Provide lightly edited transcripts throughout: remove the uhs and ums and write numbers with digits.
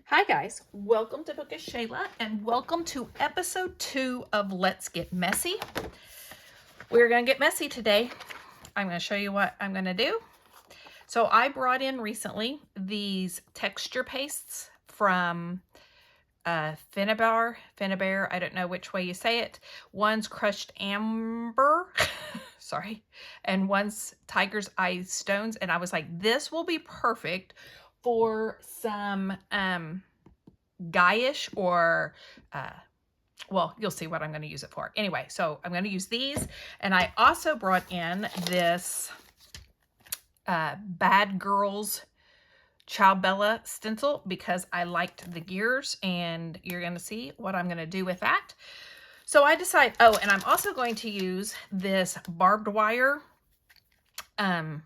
Hi guys, welcome to Bookish Shayla and welcome to episode 2 of Let's Get Messy. We're going to get messy today. I'm going to show you what I'm going to do. So I brought in recently these texture pastes from Finnabair, I don't know which way you say it. One's crushed amber, sorry, and one's Tiger's Eye stones. And I was like, this will be perfect for some guyish or well, you'll see what I'm going to use it for. Anyway, so I'm going to use these, and I also brought in this Bad Girls Ciao Bella stencil because I liked the gears, and you're going to see what I'm going to do with that. So I decided, oh, and I'm also going to use this barbed wire. I'm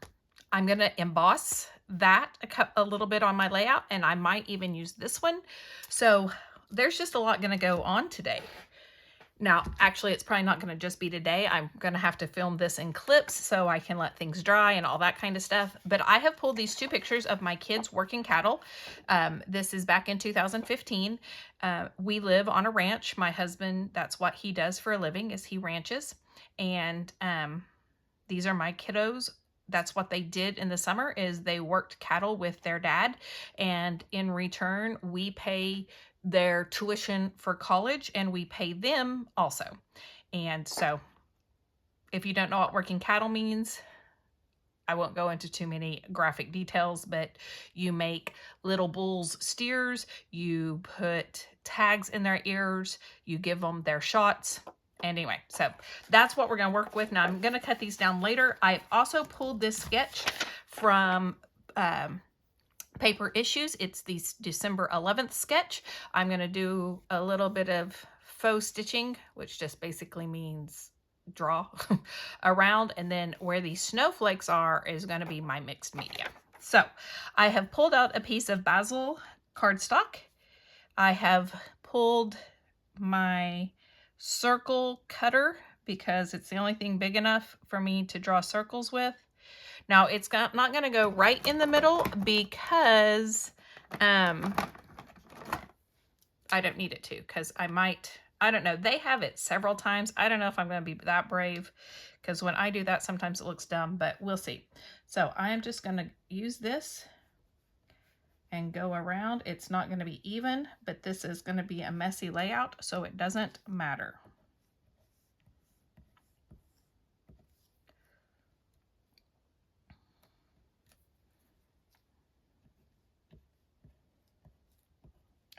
going to emboss that a little bit on my layout, and I might even use this one. So there's just a lot going to go on today. Now, actually, it's probably not going to just be today. I'm going to have to film this in clips so I can let things dry and all that kind of stuff. But I have pulled these 2 pictures of my kids working cattle. This is back in 2015. We live on a ranch. My husband, that's what he does for a living, is he ranches. And these are my kiddos. That's what they did in the summer, is they worked cattle with their dad. And in return, we pay their tuition for college and we pay them also. And so if you don't know what working cattle means, I won't go into too many graphic details, but you make little bulls steers, you put tags in their ears, you give them their shots. Anyway, so that's what we're going to work with. Now I'm going to cut these down later. I also pulled this sketch from Paper Issues. It's the December 11th sketch. I'm going to do a little bit of faux stitching, which just basically means draw around, and then where these snowflakes are is going to be my mixed media. So I have pulled out a piece of basil cardstock. I have pulled my circle cutter because it's the only thing big enough for me to draw circles with. Now, it's not going to go right in the middle because I don't need it to, because I don't know. They have it several times. I don't know if I'm going to be that brave, because when I do that, sometimes it looks dumb, but we'll see. So I am just going to use this and go around. It's not going to be even, but this is going to be a messy layout, so it doesn't matter.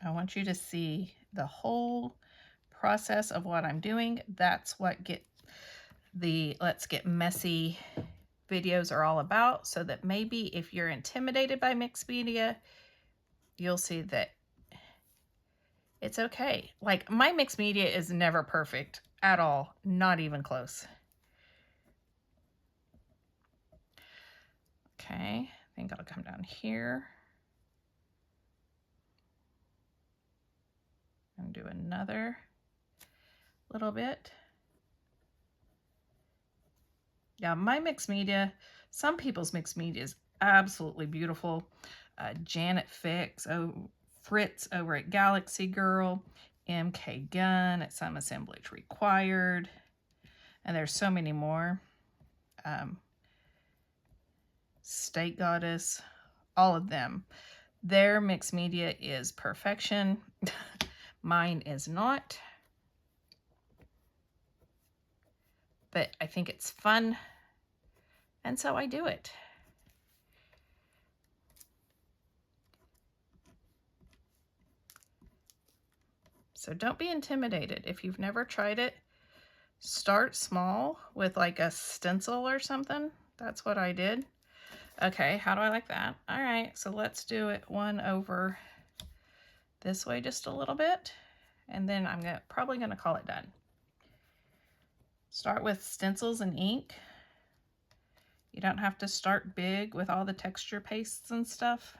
I want you to see the whole process of what I'm doing. That's what the Let's Get Messy videos are all about, so that maybe if you're intimidated by mixed media, you'll see that it's okay. Like, my mixed media is never perfect at all, not even close. Okay, I think I'll come down here and do another little bit. Yeah, my mixed media, some people's mixed media is absolutely beautiful. Janet Fritz over at Galaxy Girl, MK Gunn at Some Assemblage Required, and there's so many more. State Goddess, all of them. Their mixed media is perfection. Mine is not. But I think it's fun, and so I do it. So don't be intimidated. If you've never tried it, start small with like a stencil or something. That's what I did. Okay, how do I like that? All right, so let's do it one over this way just a little bit, and then I'm probably gonna call it done. Start with stencils and ink. You don't have to start big with all the texture pastes and stuff.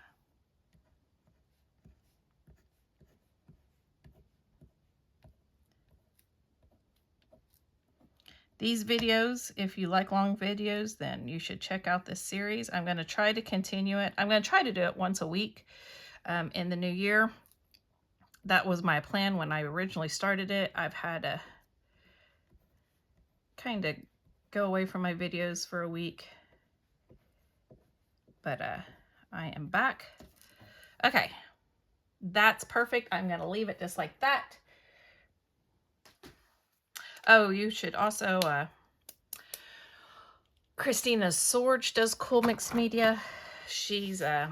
These videos, if you like long videos, then you should check out this series. I'm going to try to continue it. I'm going to try to do it once a week in the new year. that was my plan when I originally started it. I've had to kind of go away from my videos for a week, but I am back. Okay, that's perfect. I'm going to leave it just like that. Oh, you should also, Christina Sorge does Cool Mix Media. She's, I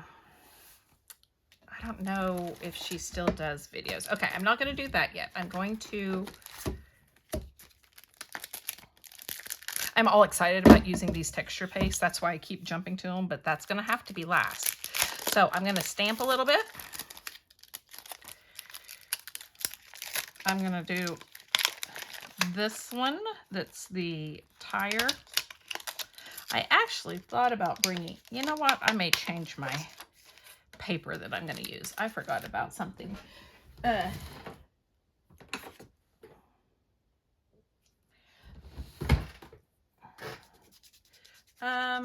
don't know if she still does videos. Okay, I'm not going to do that yet. I'm all excited about using these texture pastes. That's why I keep jumping to them, but that's going to have to be last. So I'm going to stamp a little bit. I'm going to do this one. That's the tire. I actually thought about bringing, you know what? I may change my paper that I'm going to use. I forgot about something.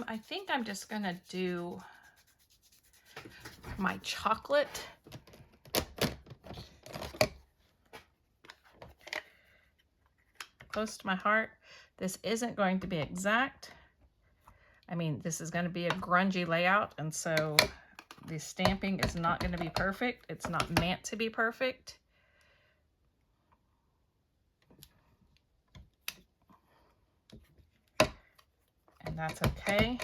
I think I'm just going to do my chocolate. Close to my heart. This isn't going to be exact. I mean, this is going to be a grungy layout, and so the stamping is not going to be perfect. It's not meant to be perfect. And that's okay.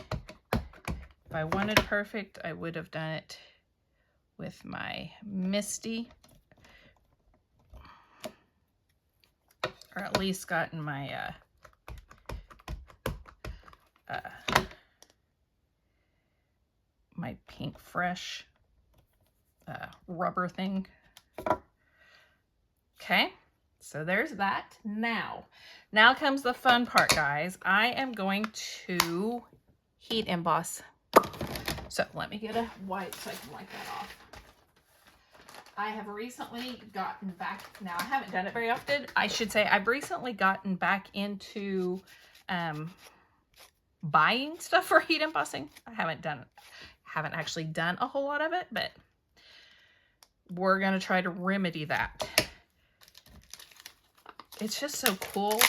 If I wanted perfect, I would have done it with my Misty. Or at least gotten my my Pink Fresh rubber thing. Okay, so there's that. Now comes the fun part, guys. I am going to heat emboss. So let me get a wipe so I can wipe that off. I have recently gotten back, now I haven't done it very often. I should say I've recently gotten back into buying stuff for heat embossing. I haven't actually done a whole lot of it, but we're going to try to remedy that. It's just so cool.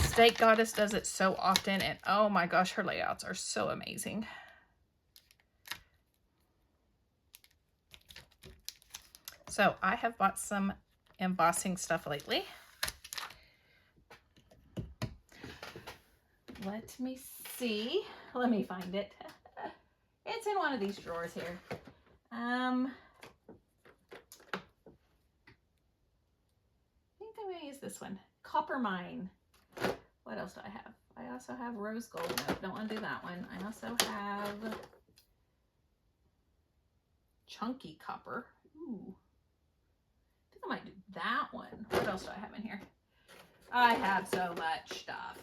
Steak Goddess does it so often, and oh my gosh, her layouts are so amazing. So I have bought some embossing stuff lately. Let me see. Let me find it. It's in one of these drawers here. I think I'm going to use this one. Copper Mine. What else do I have? I also have Rose Gold. No, don't want to do that one. I also have Chunky Copper. Ooh. I think I might do that one. What else do I have in here? I have so much stuff.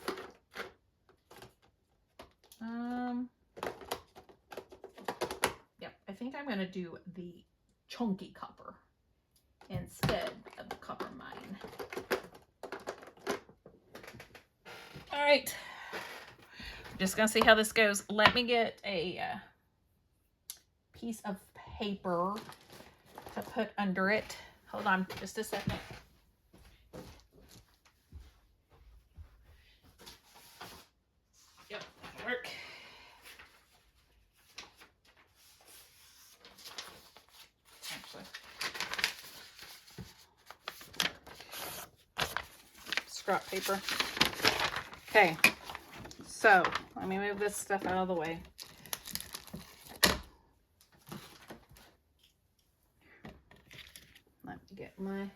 Yep, I think I'm going to do the Chunky Copper instead of the Copper Mine. All right, I'm just going to see how this goes. Let me get a piece of paper to put under it. Hold on just a second. Yep, that'll work. Actually, scrap paper. Okay, so let me move this stuff out of the way. Let me get my...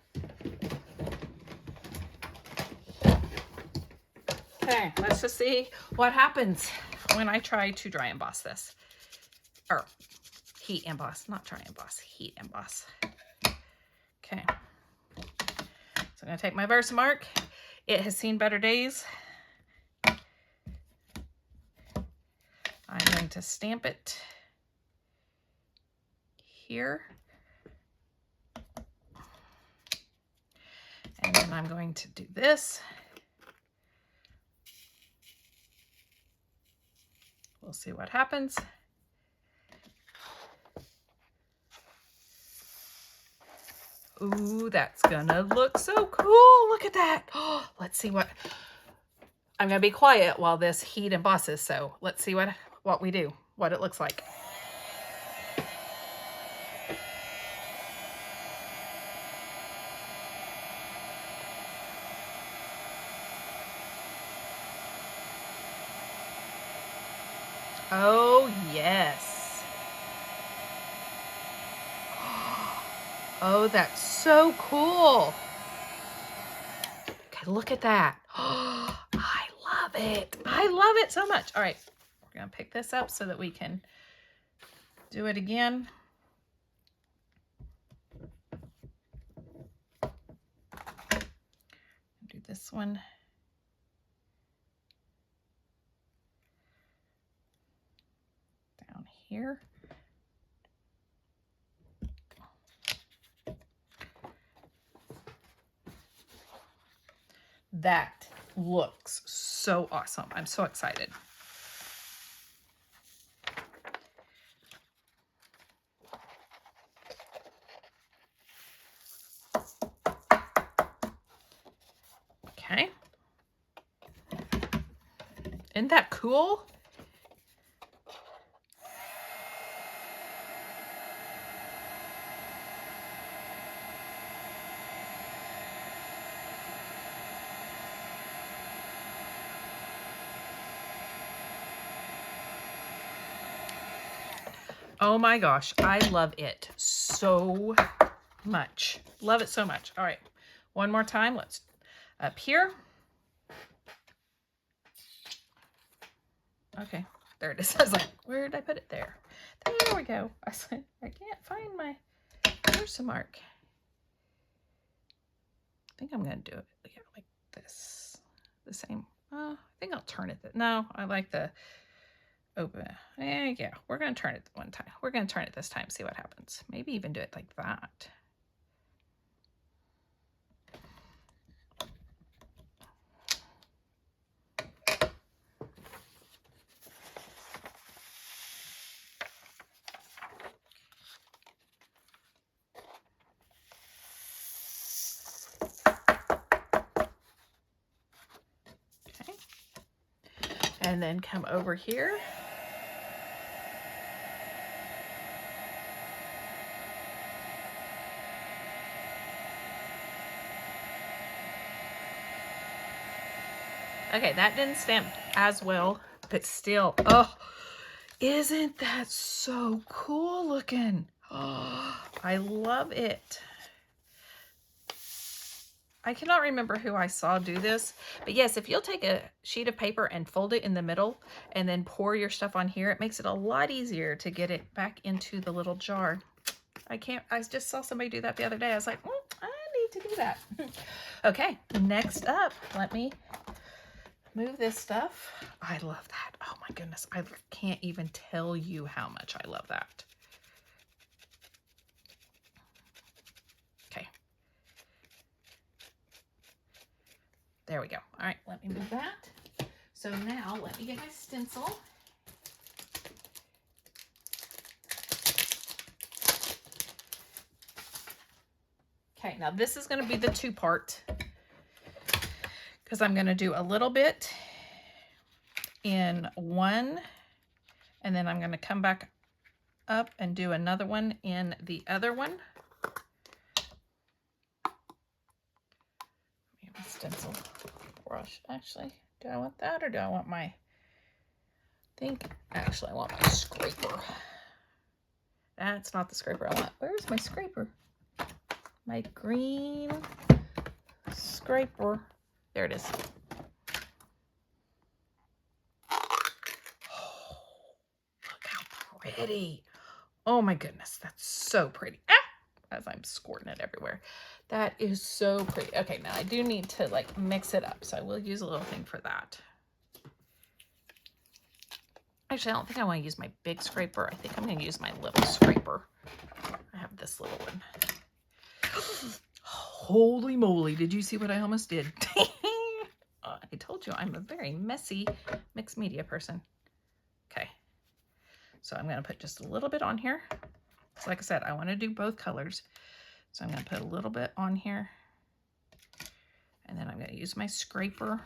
Okay, let's just see what happens when I try to dry emboss this. Or heat emboss, not dry emboss, heat emboss. Okay, so I'm going to take my Versamark. It has seen better days. I'm going to stamp it here. And then I'm going to do this. We'll see what happens. Ooh, that's gonna look so cool. Look at that. Oh, let's see what, I'm gonna be quiet while this heat embosses. So let's see what we do, what it looks like. Oh, yes. Oh, that's so cool. Okay, look at that. Oh, I love it. I love it so much. All right, we're going to pick this up so that we can do it again. Do this one. Down here. That looks so awesome. I'm so excited. Okay. Isn't that cool? Oh my gosh, I love it so much. Love it so much. All right, one more time. Let's up here. Okay, there it is. I was like, where did I put it? There we go. I said, I can't find my Versamark. I think I'm gonna do it like this, the same. I think I'll turn it. No, I like the open. Yeah, we're gonna turn it one time. We're gonna turn it this time, see what happens. Maybe even do it like that. Okay. And then come over here. Okay, that didn't stamp as well, but still, oh, isn't that so cool looking? Oh, I love it. I cannot remember who I saw do this, but yes, if you'll take a sheet of paper and fold it in the middle and then pour your stuff on here, it makes it a lot easier to get it back into the little jar. I just saw somebody do that the other day. I was like, I need to do that. Okay, next up, let me move this stuff. I love that. Oh my goodness. I can't even tell you how much I love that. Okay. There we go. All right, let me move that. So now let me get my stencil. Okay, now this is going to be the two-part because I'm going to do a little bit in one, and then I'm going to come back up and do another one in the other one. My stencil brush. Actually, do I want that or do I want my, actually I want my scraper. That's not the scraper I want. Where's my scraper? My green scraper. There it is. Oh, look how pretty. Oh my goodness, that's so pretty. As I'm squirting it everywhere. That is so pretty. Okay, now I do need to like mix it up, so I will use a little thing for that. Actually, I don't think I want to use my big scraper. I think I'm going to use my little scraper. I have this little one. Holy moly, did you see what I almost did? I told you I'm a very messy mixed media person. Okay, so I'm going to put just a little bit on here. So like I said, I want to do both colors. So I'm going to put a little bit on here. And then I'm going to use my scraper.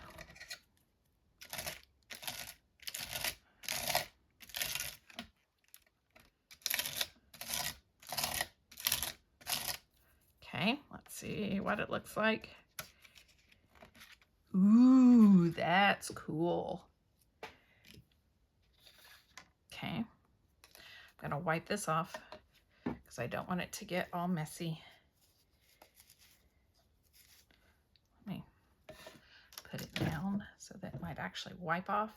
Okay, let's see what it looks like. Ooh, that's cool. Okay, I'm going to wipe this off because I don't want it to get all messy. Let me put it down so that it might actually wipe off.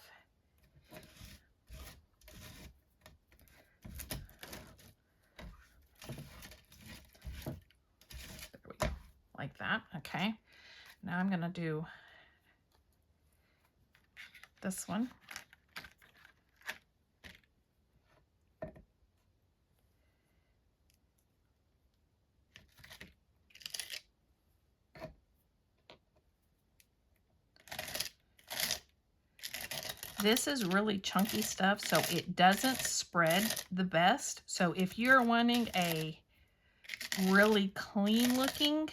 There we go, like that. Okay, now I'm going to do this one. This is really chunky stuff, so it doesn't spread the best. So if you're wanting a really clean looking,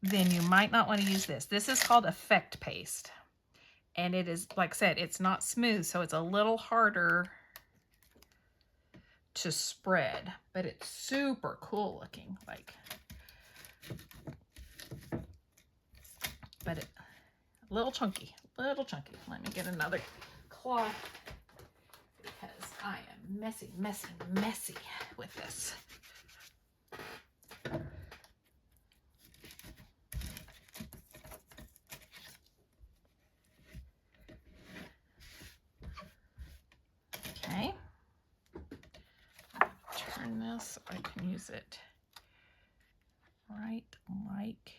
then you might not want to use this. This is called Effect Paste. And it is, like I said, it's not smooth, so it's a little harder to spread, but it's super cool looking. Like, but it, a little chunky, little chunky. Let me get another cloth because I am messy with this. Okay. Turn this so I can use it right like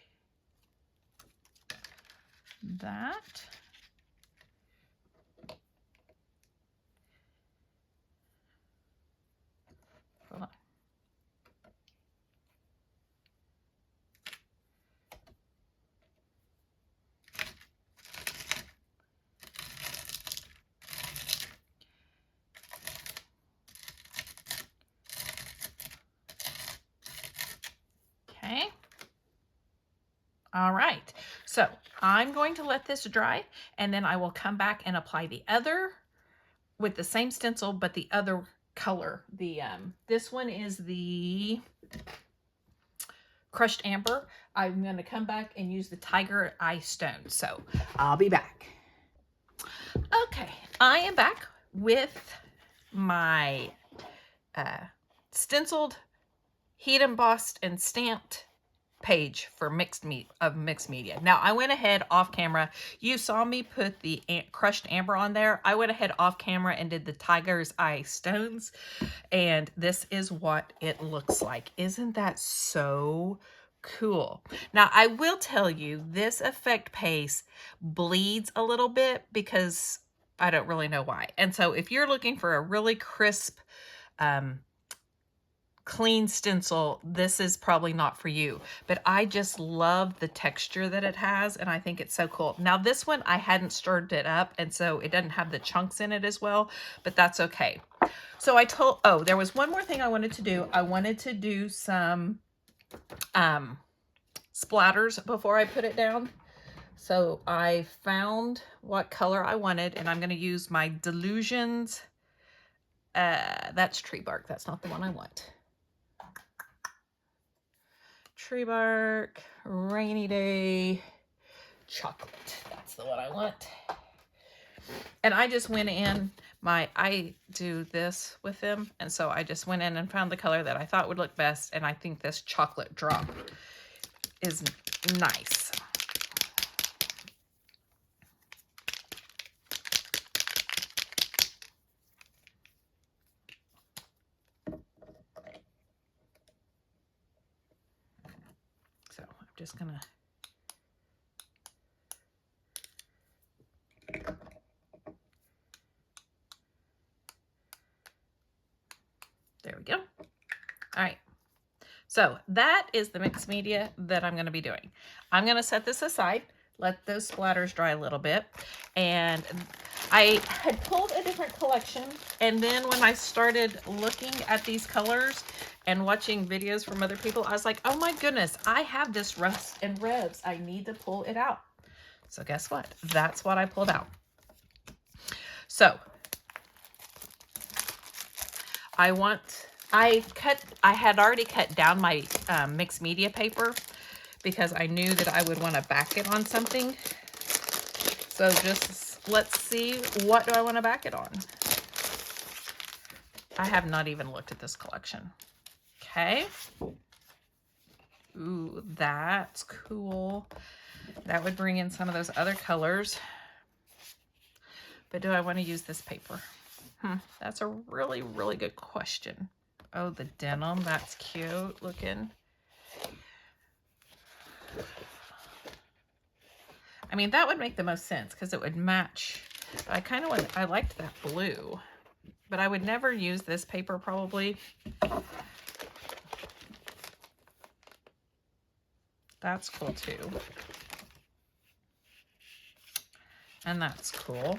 that. Hold on. Okay. All right. So I'm going to let this dry, and then I will come back and apply the other with the same stencil, but the other color. The this one is the Crushed Amber. I'm going to come back and use the Tiger Eye Stone. So I'll be back. Okay, I am back with my stenciled, heat embossed, and stamped page for mixed media. Now I went ahead off camera. You saw me put the Crushed Amber on there. I went ahead off camera and did the Tiger's Eye Stones, and this is what it looks like. Isn't that so cool? Now I will tell you, this Effect Paste bleeds a little bit because I don't really know why. And so if you're looking for a really crisp clean stencil, this is probably not for you, but I just love the texture that it has, and I think it's so cool. Now this one, I hadn't stirred it up, and so it doesn't have the chunks in it as well, but that's okay. So I told, oh, there was one more thing I wanted to do. I wanted to do some splatters before I put it down. So I found what color I wanted, and I'm going to use my Delusions. That's Tree Bark. That's not the one I want. Tree Bark, Rainy Day, Chocolate. That's the one I want. And I just went in, I do this with them, and so I just went in and found the color that I thought would look best, and I think this Chocolate Drop is nice. So I'm just gonna there we go. All right. So that is the mixed media that I'm going to be doing. I'm going to set this aside let those splatters dry a little bit. And I had pulled a different collection, and then when I started looking at these colors and watching videos from other people, I was like, oh my goodness, I have this Rust and Rebs. I need to pull it out. So guess what? That's what I pulled out. So I had already cut down my mixed media paper because I knew that I would want to back it on something. So just let's see, what do I want to back it on? I have not even looked at this collection. Okay. Ooh, that's cool. That would bring in some of those other colors. But do I want to use this paper? That's a really, really good question. Oh, the denim, that's cute looking. I mean, that would make the most sense because it would match. I kind of I liked that blue, but I would never use this paper probably. That's cool too. And that's cool.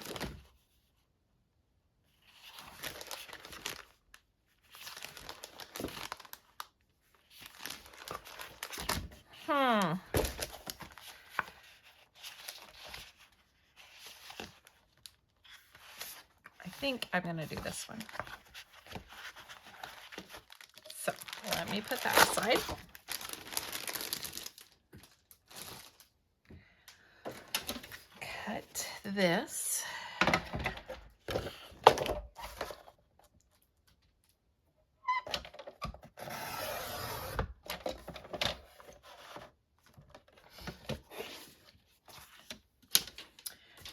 I think I'm going to do this one. So let me put that aside. Cut this.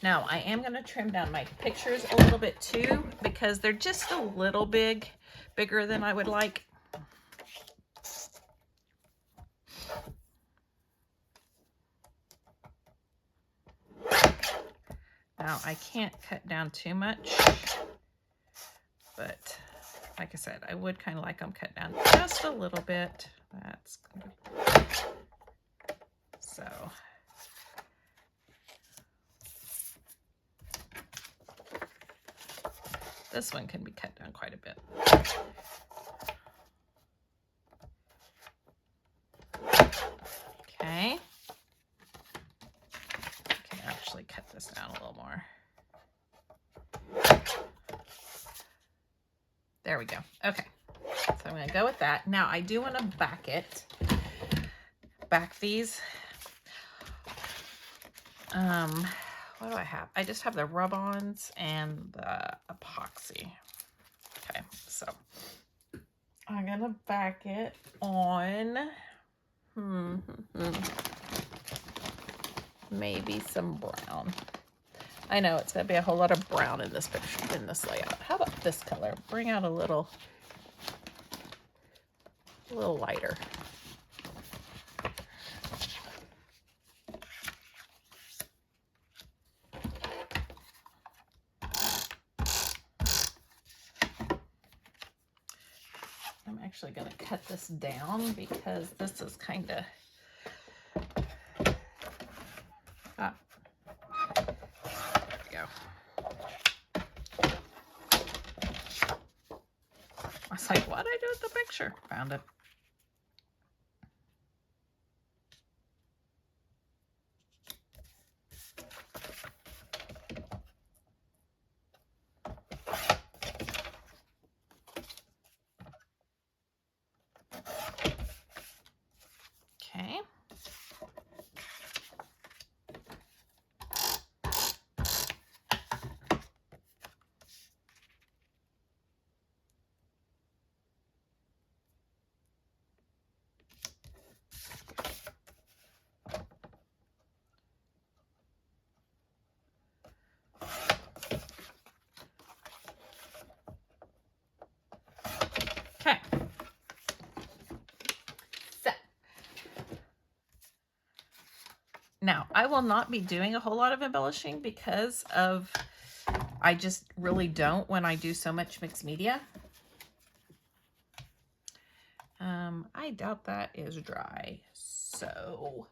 Now I am going to trim down my pictures a little bit too because they're just a little bigger than I would like. Now I can't cut down too much, but like I said, I would kind of like them cut down just a little bit. That's good. So this one can be cut down quite a bit. Okay. I can actually cut this down a little more. There we go. Okay. So I'm going to go with that. Now I do want to back it. Back these. What do I have? I just have the rub-ons and the epoxy. Okay, so I'm gonna back it on maybe some brown. I know it's gonna be a whole lot of brown in this picture, in this layout. How about this color? Bring out a little lighter. I'm actually going to cut this down because this is kind of there we go. I was like, what did I do with the picture? Found it. Okay. Okay. So now I will not be doing a whole lot of embellishing because of I just really don't when I do so much mixed media. I doubt that is dry. So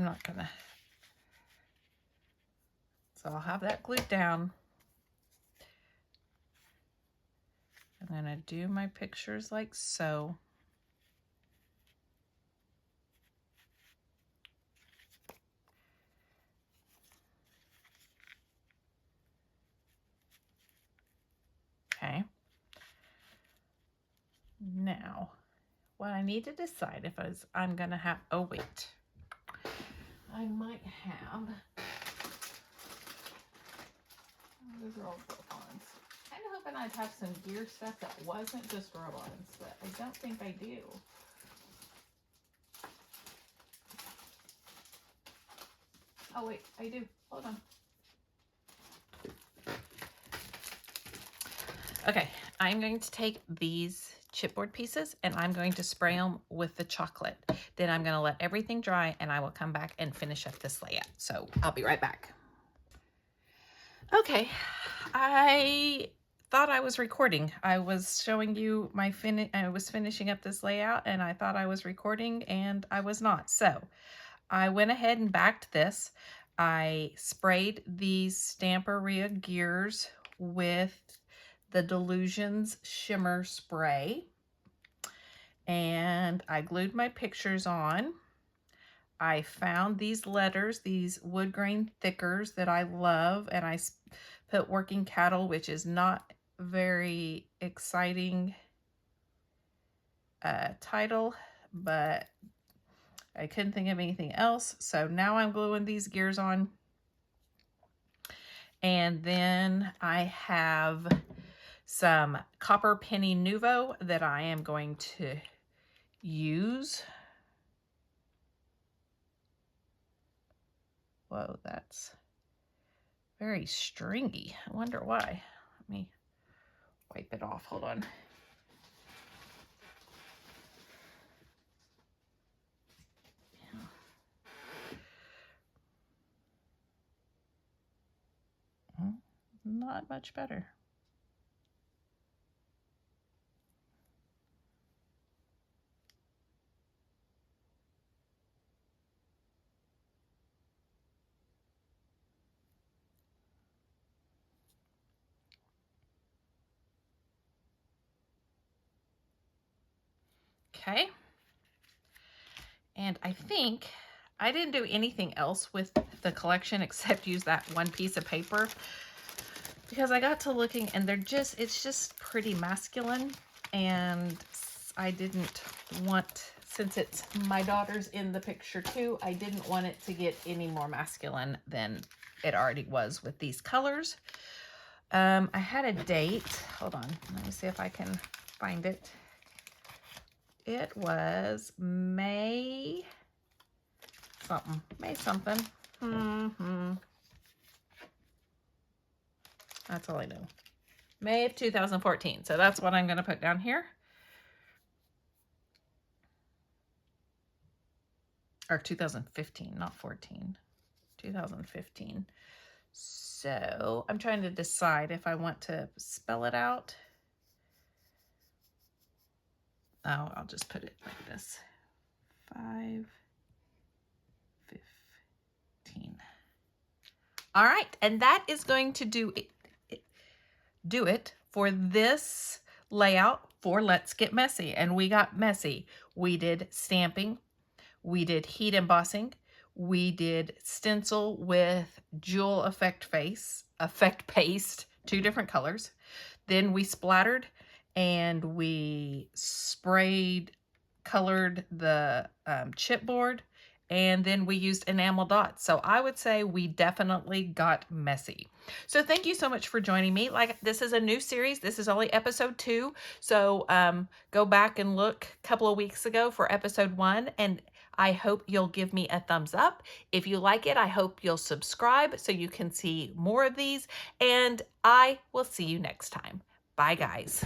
not gonna. So I'll have that glued down. I'm gonna do my pictures like so. Okay. Now, what I need to decide if I'm gonna have, oh wait, I might have, those are all roll-ons. Kind of hoping I'd have some gear stuff that wasn't just roll-ons, but I don't think I do. Oh wait, I do. Hold on. Okay, I'm going to take these chipboard pieces and I'm going to spray them with the chocolate. Then I'm going to let everything dry and I will come back and finish up this layout. So I'll be right back. Okay, I thought I was recording. I was showing you my I was finishing up this layout and I thought I was recording and I was not. So I went ahead and backed this. I sprayed these Stamperia gears with the Delusions shimmer spray, and I glued my pictures on. I found these letters, these wood grain thickers that I love, and I put Working Cattle, which is not very exciting title, but I couldn't think of anything else. So now I'm gluing these gears on. And then I have some Copper Penny Nuvo that I am going to use. Whoa, that's very stringy. I wonder why. Let me wipe it off. Hold on. Not much better. Okay. And I think I didn't do anything else with the collection except use that one piece of paper, because I got to looking and it's just pretty masculine, and I didn't want, since it's my daughter's in the picture too, I didn't want it to get any more masculine than it already was with these colors. I had a date. Hold on. Let me see if I can find it. It was May something. May something. That's all I know. May of 2014. So that's what I'm going to put down here. Or 2015, not 14. 2015. So I'm trying to decide if I want to spell it out. Oh, I'll just put it like this. 5/15. All right, and that is going to do it for this layout for Let's Get Messy. And we got messy. We did stamping. We did heat embossing. We did stencil with jewel effect paste, 2 different colors. Then we splattered and we sprayed, colored the chipboard, and then we used enamel dots. So I would say we definitely got messy. So thank you so much for joining me. Like, this is a new series. This is only episode 2. So go back and look a couple of weeks ago for episode 1, and I hope you'll give me a thumbs up. If you like it, I hope you'll subscribe so you can see more of these, and I will see you next time. Bye, guys.